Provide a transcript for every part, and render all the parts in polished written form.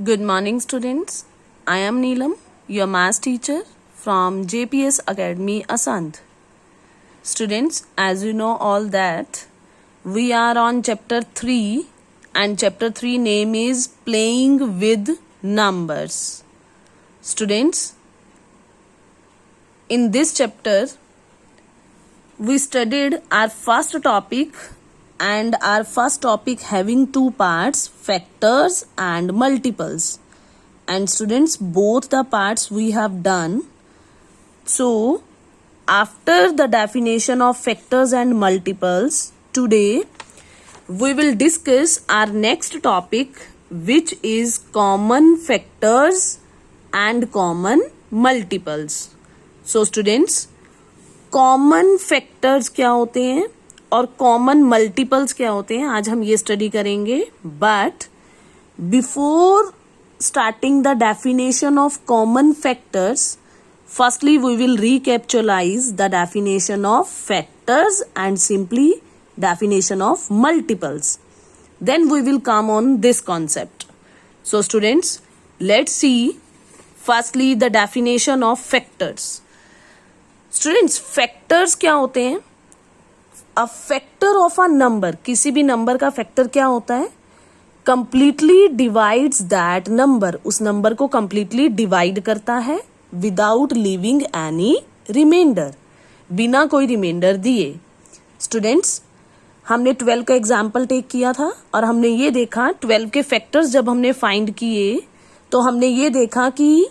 Good morning, students. I am Neelam, your math teacher from JPS Academy, Asant. Students, as you know all that, we are on chapter 3 and chapter 3 name is Playing with Numbers. Students, in this chapter, we studied our first topic and our first topic having two parts, factors and multiples. And students, both the parts we have done. So, after the definition of factors and multiples, today we will discuss our next topic, which is common factors and common multiples. So, students, common factors क्या होते हैं और common multiples क्या होते हैं, आज हम ये स्टडी करेंगे. But before starting the definition of common factors, firstly we will recapitulate the definition of factors and simply definition of multiples. Then we will come on this concept. So students, let's see firstly the definition of factors. Students, factors क्या होते हैं? A factor of a number, किसी भी number का factor क्या होता है? Completely divides that number, उस नंबर को कंप्लीटली डिवाइड करता है विदाउट लीविंग एनी रिमाइंडर, बिना कोई रिमाइंडर दिए. स्टूडेंट्स, हमने 12 का एग्जाम्पल टेक किया था और हमने ये देखा 12 के फैक्टर्स जब हमने फाइंड किए तो हमने ये देखा कि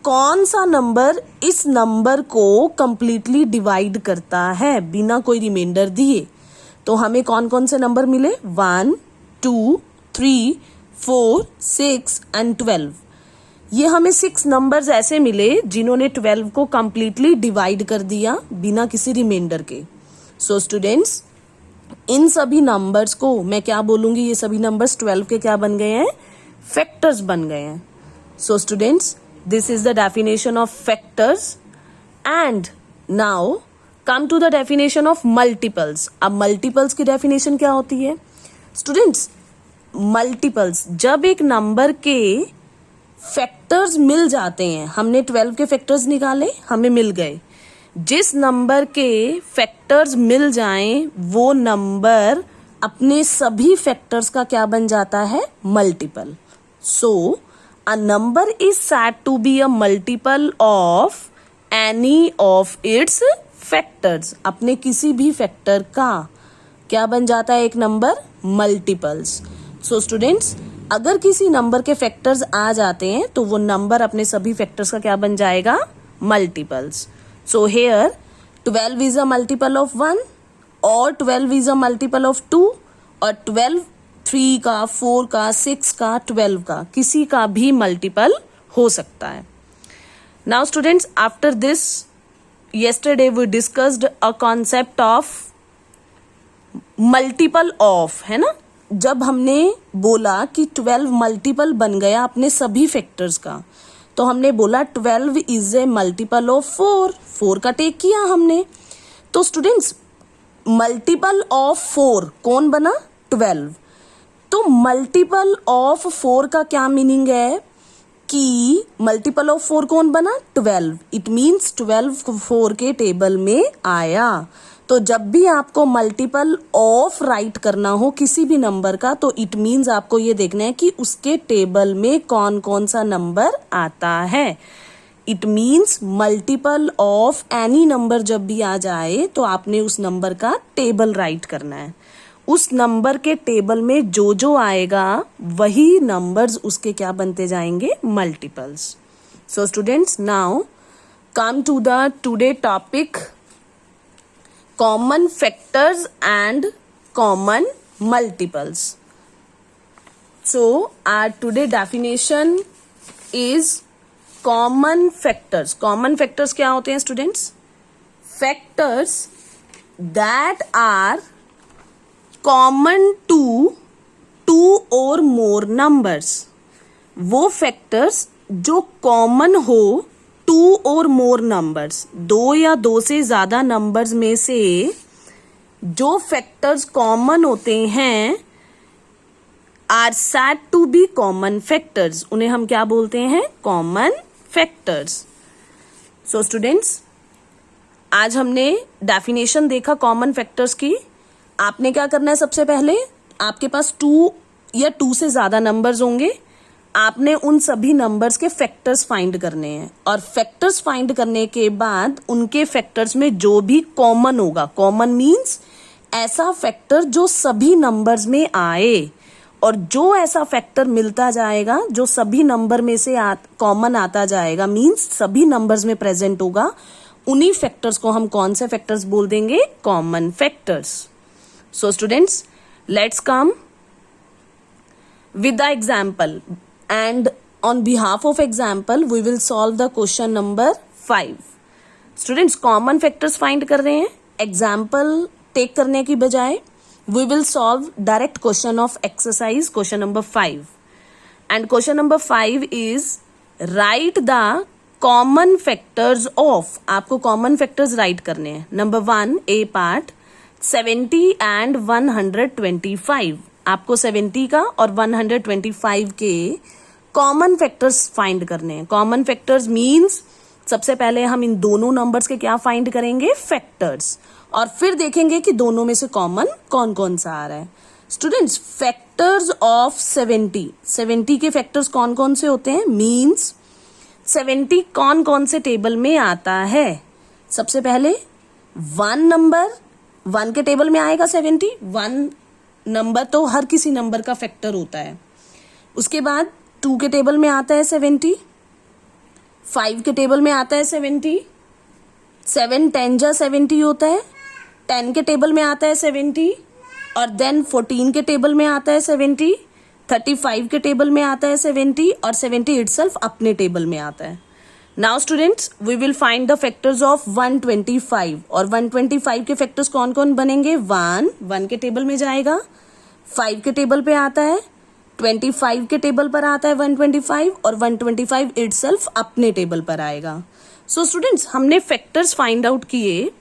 कौन सा नंबर इस नंबर को कंप्लीटली डिवाइड करता है बिना कोई रिमाइंडर दिए. तो हमें कौन कौन से नंबर मिले? 1, 2, 3, 4, 6 एंड 12. ये हमें 6 नंबर्स ऐसे मिले जिन्होंने 12 को कंप्लीटली डिवाइड कर दिया बिना किसी रिमाइंडर के. सो स्टूडेंट्स, इन सभी नंबर्स को मैं क्या बोलूंगी, ये सभी नंबर्स 12 के क्या बन गए हैं? फैक्टर्स बन गए हैं. So students, this is the definition of factors. And now come to the definition of multiples. अब multiples की definition क्या होती है? Students, multiples जब एक नंबर के फैक्टर्स मिल जाते हैं, हमने 12 के फैक्टर्स निकाले, हमें मिल गए. जिस नंबर के फैक्टर्स मिल जाएं वो नंबर अपने सभी फैक्टर्स का क्या बन जाता है? Multiple. So a number is said to be a multiple of any of its factors. अपने किसी भी फैक्टर का क्या बन जाता है एक नंबर? मल्टीपल्स. सो स्टूडेंट्स, अगर किसी नंबर के फैक्टर्स आ जाते हैं तो वो नंबर अपने सभी फैक्टर्स का क्या बन जाएगा? Multiples. So here 12 is a multiple of 1 और 12 इज अ मल्टीपल ऑफ 2 और 12 3 का, 4 का, 6 का, 12 का, किसी का भी मल्टीपल हो सकता है. Now students, after this yesterday we discussed a concept of multiple of, है ना? जब हमने बोला कि 12 मल्टीपल बन गया अपने सभी फैक्टर्स का, तो हमने बोला 12 इज ए मल्टीपल ऑफ 4 का टेक किया हमने. तो स्टूडेंट्स, मल्टीपल ऑफ 4 कौन बना? 12. तो मल्टीपल ऑफ 4 का क्या मीनिंग है कि मल्टीपल ऑफ 4 कौन बना? 12. इट मीन्स 12 4 के टेबल में आया. तो जब भी आपको मल्टीपल ऑफ राइट करना हो किसी भी नंबर का, तो इट मीन्स आपको ये देखना है कि उसके टेबल में कौन कौन सा नंबर आता है. It means multiple of any number जब भी आ जाए तो आपने उस नंबर का टेबल राइट करना है. उस नंबर के टेबल में जो जो आएगा वही नंबर्स उसके क्या बनते जाएंगे? Multiples. So students, now come to the today topic, common factors and common multiples. So our today definition is common factors. Common factors क्या होते हैं students? Factors that are common to 2 और मोर नंबर्स. वो factors जो common हो 2 और more numbers, 2 या 2 से ज्यादा नंबर्स में से जो फैक्टर्स कॉमन होते हैं are said to be common factors, उन्हें हम क्या बोलते हैं? Common factors. सो स्टूडेंट्स, आज हमने डेफिनेशन देखा कॉमन फैक्टर्स की। आपने क्या करना है? सबसे पहले आपके पास 2 या 2 से ज्यादा नंबर्स होंगे, आपने उन सभी नंबर्स के फैक्टर्स फाइंड करने हैं, और फैक्टर्स फाइंड करने के बाद उनके फैक्टर्स में जो भी कॉमन होगा, कॉमन मीन्स ऐसा फैक्टर जो सभी नंबर्स में आए, और जो ऐसा फैक्टर मिलता जाएगा जो सभी नंबर में से कॉमन आता जाएगा, मीन्स सभी नंबर्स में प्रेजेंट होगा, उन्हीं फैक्टर्स को हम कौन से फैक्टर्स बोल देंगे? Common factors. So students, let's come with the example, and on behalf of example we will solve the question number 5. Students, common factors find कर रहे हैं, example take करने की बजाय we will solve direct question of exercise question number 5. And question number 5 is write the common factors of, आपको common factors write करने हैं. Number 1 A part 70 and 125, आपको 70 का और 125 के कॉमन फैक्टर्स फाइंड करने हैं. कॉमन फैक्टर्स मींस सबसे पहले हम इन दोनों नंबर्स के क्या फाइंड करेंगे? फैक्टर्स, और फिर देखेंगे कि दोनों में से कॉमन कौन कौन सा आ रहा है. स्टूडेंट्स, फैक्टर्स ऑफ 70 के फैक्टर्स कौन कौन से होते हैं? मींस 70 कौन कौन से टेबल में आता है? सबसे पहले 1 नंबर, 1 के टेबल में आएगा 70. 1 नंबर तो हर किसी नंबर का फैक्टर होता है. उसके बाद 2 के टेबल में आता है 70, 5 के टेबल में आता है 70, 7 10 जा 70 होता है, 10 के टेबल में आता है 70, और देन 14 के टेबल में आता है 70, 35 के टेबल में आता है 70, और 70 इटसेल्फ अपने टेबल में आता है. Now students, we will find the factors of 125, और 125 के फैक्टर्स कौन कौन बनेंगे? 1 के टेबल में जाएगा, 5 के टेबल पे आता है, 25 के टेबल पर आता है 125, और 125 इटसेल्फ अपने टेबल पर आएगा. सो स्टूडेंट्स, हमने फैक्टर्स फाइंड आउट किए,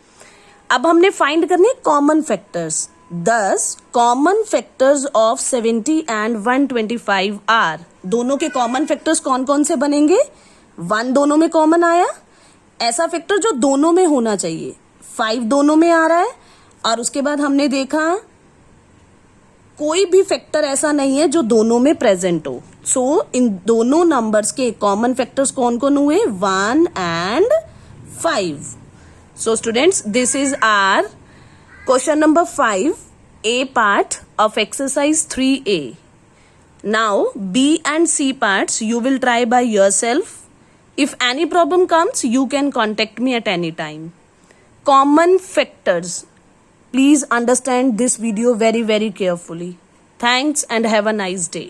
अब हमने फाइंड करने common factors. Thus common factors of 70 and 125 are, दोनों के कॉमन फैक्टर्स कौन कौन से बनेंगे? 1 दोनों में कॉमन आया, ऐसा फैक्टर जो दोनों में होना चाहिए. 5 दोनों में आ रहा है, और उसके बाद हमने देखा कोई भी फैक्टर ऐसा नहीं है जो दोनों में प्रेजेंट हो. सो इन दोनों नंबर्स के कॉमन फैक्टर्स कौन कौन हुए? 1 and 5. So students, this is our question number 5, A part of exercise 3A. Now B and C parts you will try by yourself. If any problem comes, you can contact me at any time. Common factors. Please understand this video very, very carefully. Thanks and have a nice day.